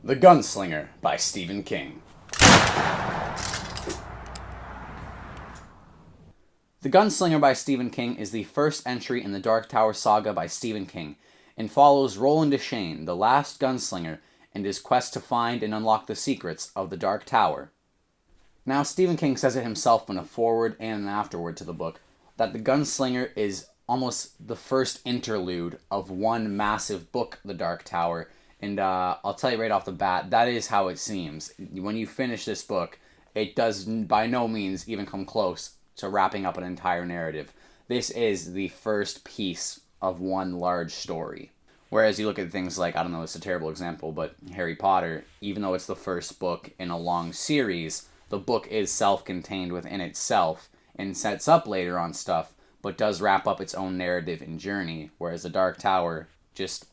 The Gunslinger by Stephen King. The Gunslinger by Stephen King is the first entry in the Dark Tower saga by Stephen King and follows Roland Deschain, the last gunslinger, and his quest to find and unlock the secrets of the Dark Tower. Now, Stephen King says it himself in a foreword and an afterword to the book that The Gunslinger is almost the first interlude of one massive book, The Dark Tower. And I'll tell you right off the bat, that is how it seems. When you finish this book, it does by no means even come close to wrapping up an entire narrative. This is the first piece of one large story. Whereas you look at things like, I don't know, it's a terrible example, but Harry Potter, even though it's the first book in a long series, the book is self-contained within itself and sets up later on stuff, but does wrap up its own narrative and journey, whereas The Dark Tower just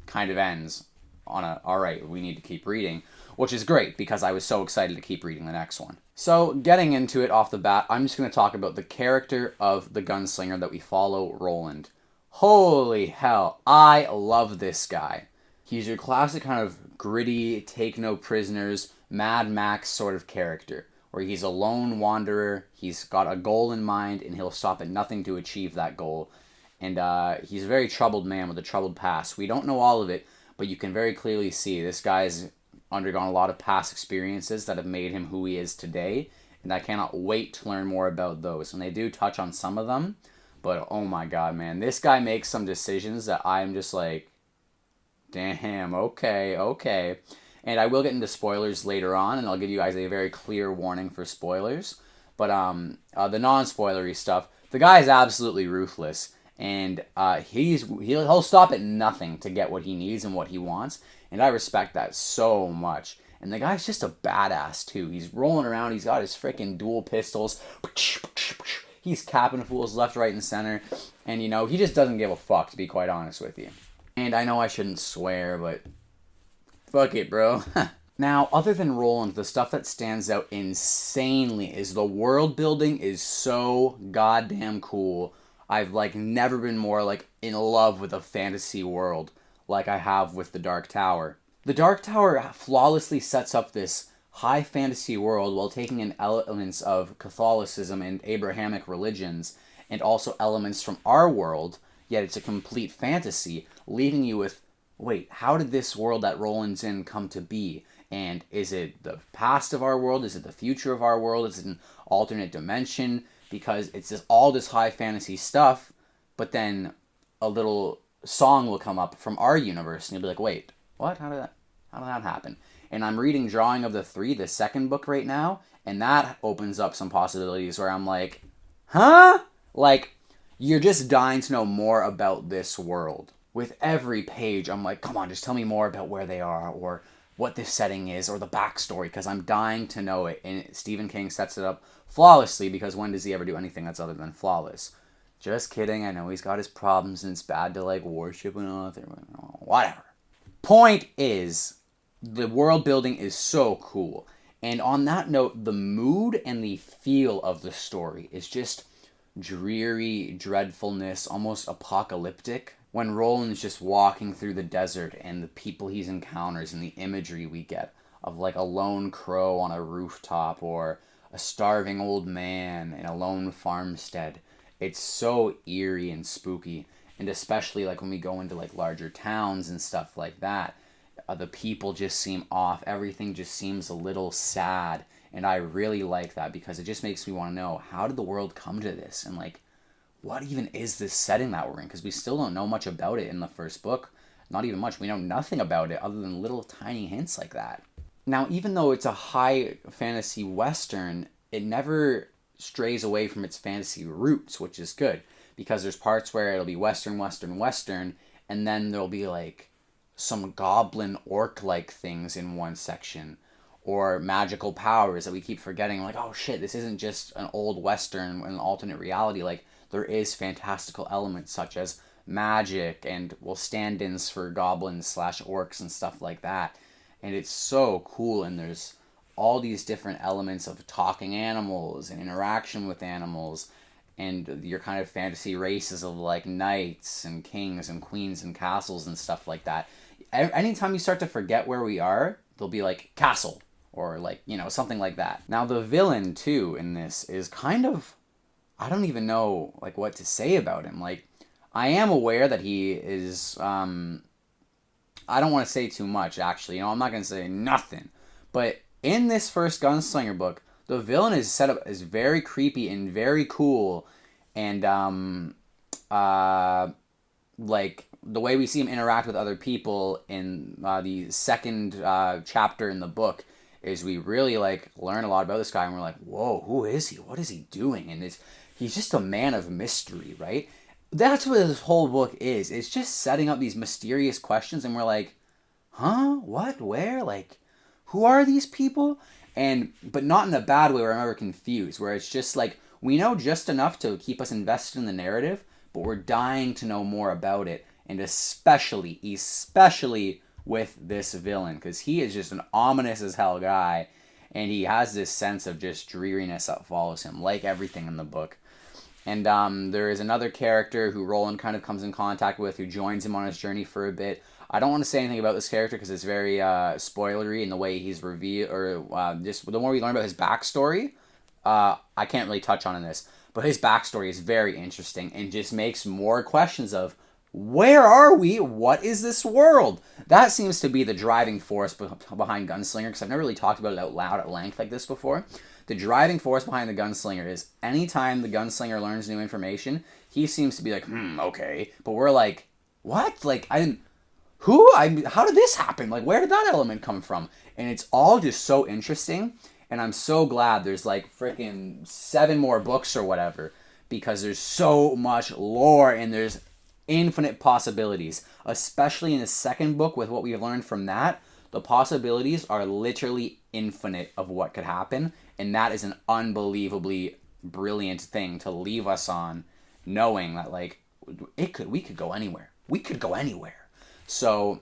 kind of ends on a, alright, we need to keep reading, which is great because I was so excited to keep reading the next one. So, getting into it off the bat, I'm just going to talk about the character of the gunslinger that we follow, Roland. Holy hell, I love this guy. He's your classic kind of gritty, take no prisoners, Mad Max sort of character, where he's a lone wanderer, he's got a goal in mind, and he'll stop at nothing to achieve that goal. And he's a very troubled man with a troubled past. We don't know all of it, but you can very clearly see this guy's undergone a lot of past experiences that have made him who he is today, and I cannot wait to learn more about those. And they do touch on some of them, but oh my god, man, this guy makes some decisions that I'm just like, damn, okay. And I will get into spoilers later on, and I'll give you guys a very clear warning for spoilers. But the non-spoilery stuff, the guy is absolutely ruthless, and he'll stop at nothing to get what he needs and what he wants, and I respect that so much. And the guy's just a badass too. He's rolling around. He's got his freaking dual pistols. He's capping fools left, right, and center, and he just doesn't give a fuck, to be quite honest with you. And I know I shouldn't swear, but fuck it, bro. Now, other than Roland, the stuff that stands out insanely is the world building is so goddamn cool. I've never been more in love with a fantasy world like I have with the Dark Tower. The Dark Tower flawlessly sets up this high fantasy world while taking in elements of Catholicism and Abrahamic religions and also elements from our world, yet it's a complete fantasy, leaving you with, wait, how did this world that Roland's in come to be? And is it the past of our world? Is it the future of our world? Is it an alternate dimension? Because it's all this high fantasy stuff, but then a little song will come up from our universe, and you'll be like, wait, what? How did that happen? And I'm reading Drawing of the Three, the second book right now, and that opens up some possibilities where I'm like, huh? You're just dying to know more about this world. With every page, I'm like, come on, just tell me more about where they are, or what this setting is, or the backstory, because I'm dying to know it. And Stephen King sets it up flawlessly, because when does he ever do anything that's other than flawless? Just kidding, I know he's got his problems, and it's bad to, worship an author, whatever. Point is, the world building is so cool. And on that note, the mood and the feel of the story is just dreary dreadfulness, almost apocalyptic. When Roland's just walking through the desert and the people he encounters and the imagery we get of a lone crow on a rooftop or a starving old man in a lone farmstead, it's so eerie and spooky. And especially when we go into larger towns and stuff like that, the people just seem off. Everything just seems a little sad. And I really like that because it just makes me want to know, how did the world come to this? And what even is this setting that we're in? Because we still don't know much about it in the first book. Not even much. We know nothing about it other than little tiny hints like that. Now, even though it's a high fantasy western, it never strays away from its fantasy roots, which is good. Because there's parts where it'll be western, and then there'll be some goblin orc-like things in one section. Or magical powers that we keep forgetting. Oh shit, this isn't just an old western, an alternate reality. There is fantastical elements such as magic and stand-ins for goblins / orcs and stuff like that. And it's so cool, and there's all these different elements of talking animals and interaction with animals and your kind of fantasy races of knights and kings and queens and castles and stuff like that. anytime you start to forget where we are, they'll be like castle or like, something like that. Now the villain too in this is kind of, I don't even know like what to say about him. Like, I am aware that he is I don't want to say too much actually. I'm not going to say nothing. But in this first Gunslinger book, the villain is set up as very creepy and very cool, and like the way we see him interact with other people in the second chapter in the book is we really like learn a lot about this guy, and we're like, whoa, who is he? What is he doing? And he's just a man of mystery, right? That's what this whole book is. It's just setting up these mysterious questions, and we're like, huh? What? Where? Like, who are these people? But not in a bad way where I'm ever confused, where it's just like, we know just enough to keep us invested in the narrative, but we're dying to know more about it, and especially with this villain, because he is just an ominous as hell guy, and he has this sense of just dreariness that follows him, like everything in the book. And there is another character who Roland kind of comes in contact with, who joins him on his journey for a bit. I don't want to say anything about this character because it's very spoilery in the way he's revealed, or just the more we learn about his backstory, I can't really touch on in this. But his backstory is very interesting and just makes more questions of, where are we? What is this world? That seems to be the driving force behind Gunslinger, because I've never really talked about it out loud at length like this before. The driving force behind the Gunslinger is anytime the Gunslinger learns new information, he seems to be like, okay. But we're like, what? Like, how did this happen? Like, where did that element come from? And it's all just so interesting. And I'm so glad there's like freaking 7 more books or whatever, because there's so much lore and there's infinite possibilities, especially in the second book. With what we've learned from that, the possibilities are literally infinite of what could happen, and that is an unbelievably brilliant thing to leave us on, knowing that like we could go anywhere. So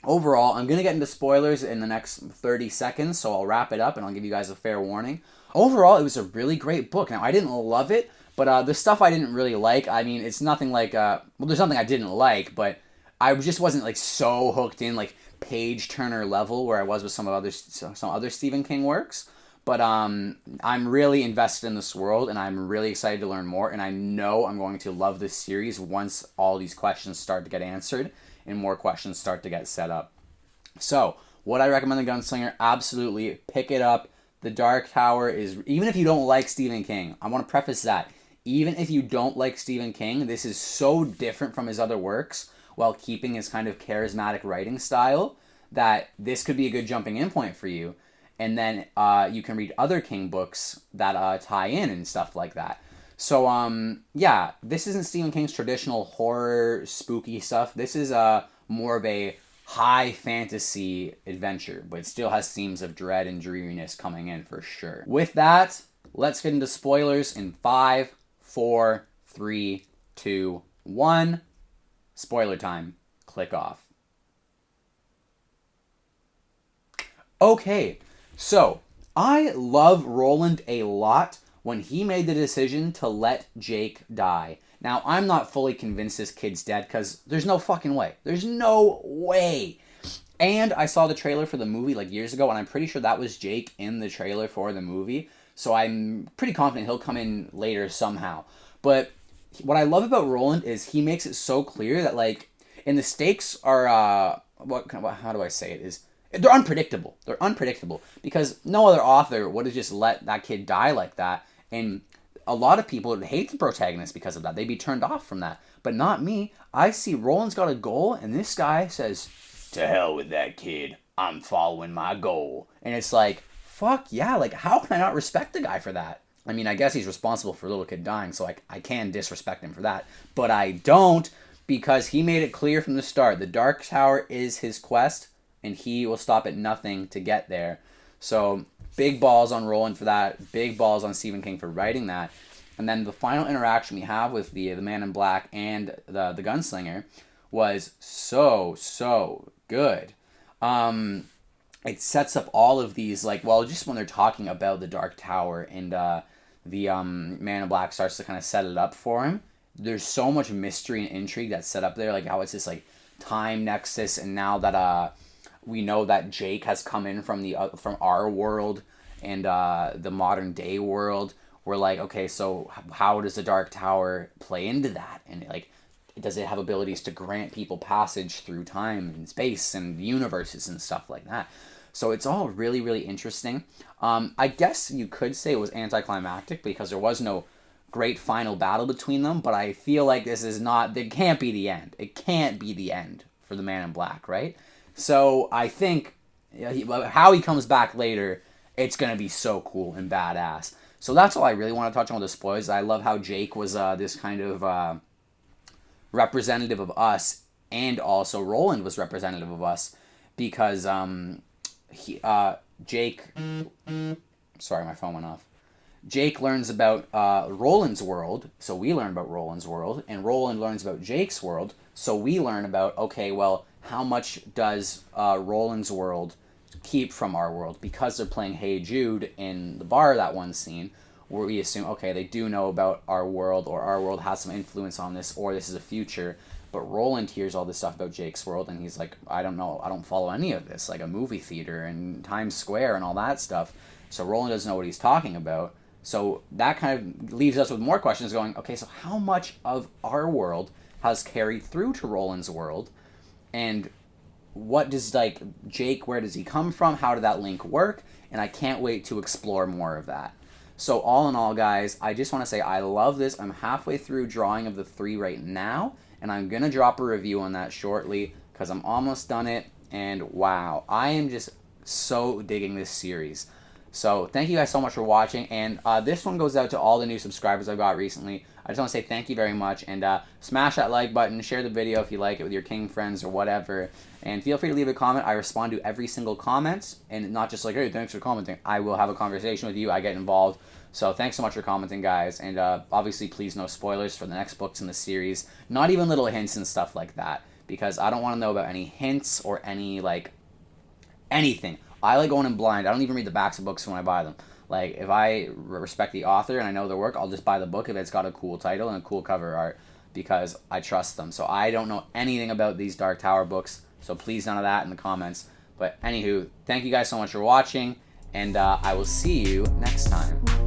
overall, I'm going to get into spoilers in the next 30 seconds, so I'll wrap it up and I'll give you guys a fair warning. Overall, it was a really great book. Now, I didn't love it, but the stuff I didn't really like, I mean, it's nothing like, there's nothing I didn't like, but I just wasn't like so hooked in, like page turner level where I was with some other Stephen King works. But I'm really invested in this world, and I'm really excited to learn more, and I know I'm going to love this series once all these questions start to get answered and more questions start to get set up. So, would I recommend The Gunslinger? Absolutely. Pick it up. The Dark Tower is, even if you don't like Stephen King, I want to preface that, even if you don't like Stephen King, this is so different from his other works while keeping his kind of charismatic writing style that this could be a good jumping in point for you. And then you can read other King books that tie in and stuff like that. So, yeah, this isn't Stephen King's traditional horror, spooky stuff. This is more of a high fantasy adventure, but it still has themes of dread and dreariness coming in for sure. With that, let's get into spoilers in 5, 4, 3, 2, 1. Spoiler time. Click off. Okay, so I love Roland a lot when he made the decision to let Jake die. Now, I'm not fully convinced this kid's dead because there's no fucking way. There's no way. And I saw the trailer for the movie like years ago, and I'm pretty sure that was Jake in the trailer for the movie. So I'm pretty confident he'll come in later somehow. But what I love about Roland is he makes it so clear that, like, and the stakes are, how do I say it, is they're unpredictable. They're unpredictable because no other author would have just let that kid die like that. And a lot of people would hate the protagonist because of that. They'd be turned off from that. But not me. I see Roland's got a goal, and this guy says, to hell with that kid. I'm following my goal. And it's like, fuck yeah. Like, how can I not respect the guy for that? I mean, I guess he's responsible for a little kid dying, so I can disrespect him for that. But I don't, because he made it clear from the start. The Dark Tower is his quest, and he will stop at nothing to get there. So, big balls on Roland for that. Big balls on Stephen King for writing that. And then the final interaction we have with the Man in Black and the Gunslinger was so good. It sets up all of these, like, well, just when they're talking about the Dark Tower and the Man in Black starts to kind of set it up for him. There's so much mystery and intrigue that's set up there, like how it's this like time nexus, and now that we know that Jake has come in from from our world and the modern day world, we're like, okay, so how does the Dark Tower play into that? And like, does it have abilities to grant people passage through time and space and universes and stuff like that? So it's all really, really interesting. I guess you could say it was anticlimactic because there was no great final battle between them, but I feel like this is not, it can't be the end. It can't be the end for the Man in Black, right? So I think how he comes back later, it's going to be so cool and badass. So that's all I really want to touch on with the spoilers. I love how Jake was this kind of representative of us, and also Roland was representative of us because Jake, sorry, my phone went off. Jake learns about Roland's world, so we learn about Roland's world, and Roland learns about Jake's world, so we learn about, okay, well, how much does Roland's world keep from our world? Because they're playing Hey Jude in the bar, that one scene, where we assume, okay, they do know about our world, or our world has some influence on this, or this is a future. But Roland hears all this stuff about Jake's world, and he's like, I don't know, I don't follow any of this, like a movie theater and Times Square and all that stuff. So Roland doesn't know what he's talking about. So that kind of leaves us with more questions going, okay, so how much of our world has carried through to Roland's world? And what does, like, Jake, where does he come from? How did that link work? And I can't wait to explore more of that. So all in all, guys, I just want to say I love this. I'm halfway through drawing of the 3 right now, and I'm going to drop a review on that shortly because I'm almost done it. And wow, I am just so digging this series. So thank you guys so much for watching, and this one goes out to all the new subscribers I've got recently. I just want to say thank you very much, and smash that like button, share the video if you like it with your King friends or whatever, and feel free to leave a comment. I respond to every single comment, and not just like, hey, thanks for commenting. I will have a conversation with you. I get involved. So thanks so much for commenting, guys, and obviously please no spoilers for the next books in the series. Not even little hints and stuff like that, because I don't want to know about any hints or any, like, anything. I like going in blind. I don't even read the backs of books when I buy them. Like, if I respect the author and I know their work, I'll just buy the book if it's got a cool title and a cool cover art because I trust them. So I don't know anything about these Dark Tower books, so please none of that in the comments. But anywho, thank you guys so much for watching, and I will see you next time.